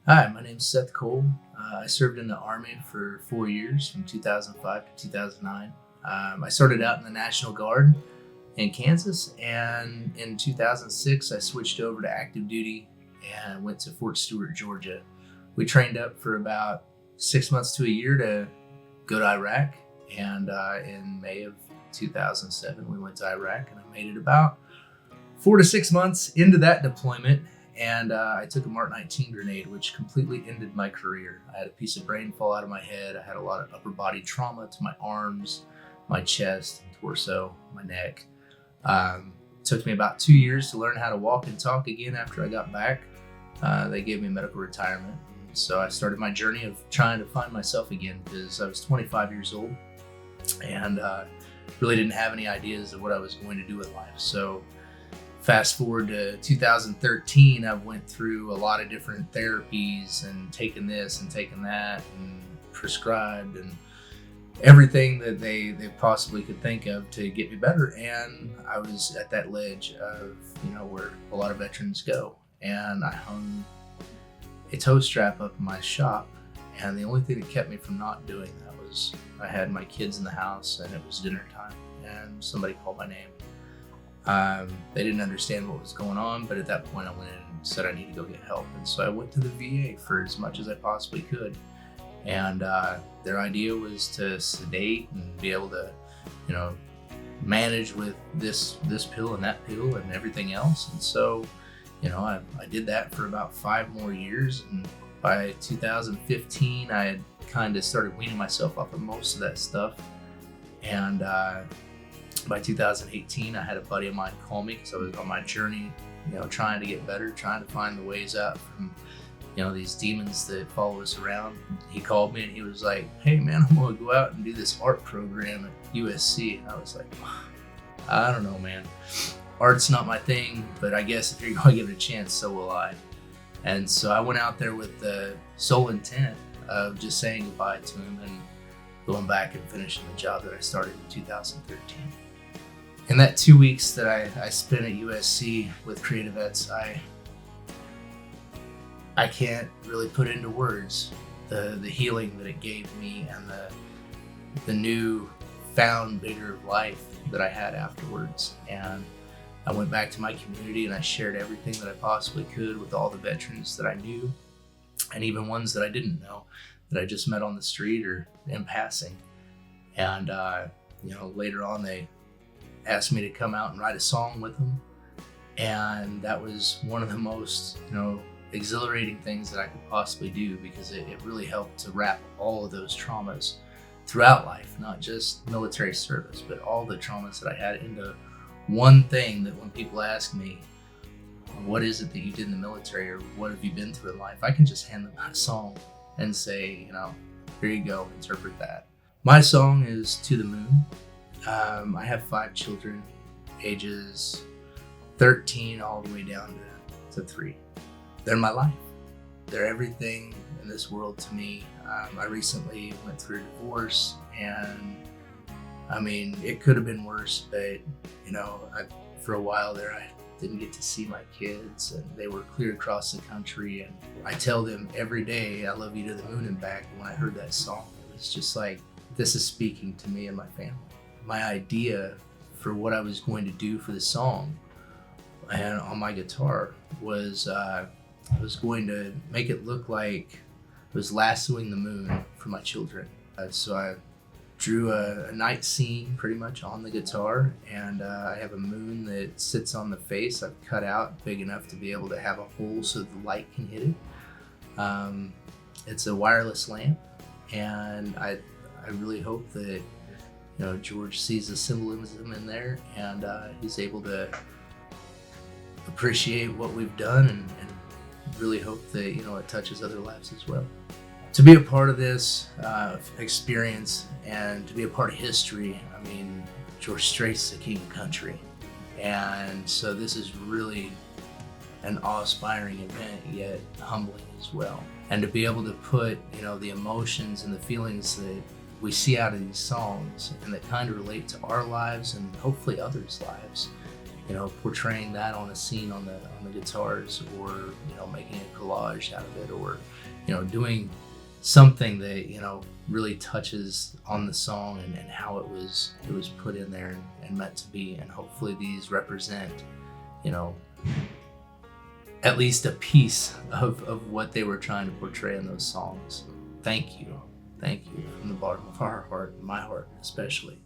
Hi, my name's Seth Cole. I served in the Army for 4 years from 2005 to 2009. I started out in the National Guard in Kansas, and in 2006, I switched over to active duty and went to Fort Stewart, Georgia. We trained up for about 6 months to a year to go to Iraq, and in May of 2007, we went to Iraq, and I made it about 4 to 6 months into that deployment, and I took a Mark 19 grenade, which completely ended my career. I had a piece of brain fall out of my head. I had a lot of upper body trauma to my arms, my chest, and torso, my neck. It took me about 2 years to learn how to walk and talk again after I got back. They gave me medical retirement. So I started my journey of trying to find myself again because I was 25 years old and really didn't have any ideas of what I was going to do in life. So fast forward to 2013, I went through a lot of different therapies and taken this and taken that and prescribed and everything that they possibly could think of to get me better. And I was at that ledge of, where a lot of veterans go. And I hung a toe strap up in my shop. And the only thing that kept me from not doing that was I had my kids in the house and it was dinner time and somebody called my name. They didn't understand what was going on, but at that point I went in and said I need to go get help. And so I went to the VA for as much as I possibly could. And their idea was to sedate and be able to, manage with this pill and that pill and everything else. And so, I did that for about 5 more years. And by 2015, I had kind of started weaning myself off of most of that stuff. And by 2018, I had a buddy of mine call me because I was on my journey, trying to get better, trying to find the ways out from, these demons that follow us around. He called me and he was like, "Hey man, I'm going to go out and do this art program at USC." And I was like, "I don't know, man. Art's not my thing, but I guess if you're going to give it a chance, so will I." And so I went out there with the sole intent of just saying goodbye to him and going back and finishing the job that I started in 2013. In that 2 weeks that I spent at USC with CreatiVets, I can't really put into words the healing that it gave me and the new found vigor of life that I had afterwards. And I went back to my community and I shared everything that I possibly could with all the veterans that I knew and even ones that I didn't know that I just met on the street or in passing. And later on they asked me to come out and write a song with them. And that was one of the most, exhilarating things that I could possibly do because it really helped to wrap all of those traumas throughout life, not just military service, but all the traumas that I had into one thing that when people ask me, "What is it that you did in the military or what have you been through in life?" I can just hand them a song and say, "Here you go, interpret that." My song is "To the Moon." I have 5 children, ages 13 all the way down to 3. They're my life. They're everything in this world to me. I recently went through a divorce, and it could have been worse, but for a while there, I didn't get to see my kids, and they were clear across the country. And I tell them every day, "I love you to the moon and back." And when I heard that song, it was just like, this is speaking to me and my family. My idea for what I was going to do for the song and on my guitar was I was going to make it look like I was lassoing the moon for my children. So I drew a night scene pretty much on the guitar, and I have a moon that sits on the face. I've cut out big enough to be able to have a hole so the light can hit it. It's a wireless lamp, and I really hope that George sees the symbolism in there, and he's able to appreciate what we've done, and really hope that it touches other lives as well. To be a part of this experience and to be a part of history, George Strait's the king of country, and so this is really an awe-inspiring event, yet humbling as well. And to be able to put the emotions and the feelings that we see out of these songs and that kind of relate to our lives and hopefully others' lives portraying that on a scene on the guitars, or making a collage out of it, or doing something that really touches on the song and how it was put in there and meant to be. And hopefully these represent at least a piece of what they were trying to portray in those songs. Thank you from the bottom of our heart, my heart especially.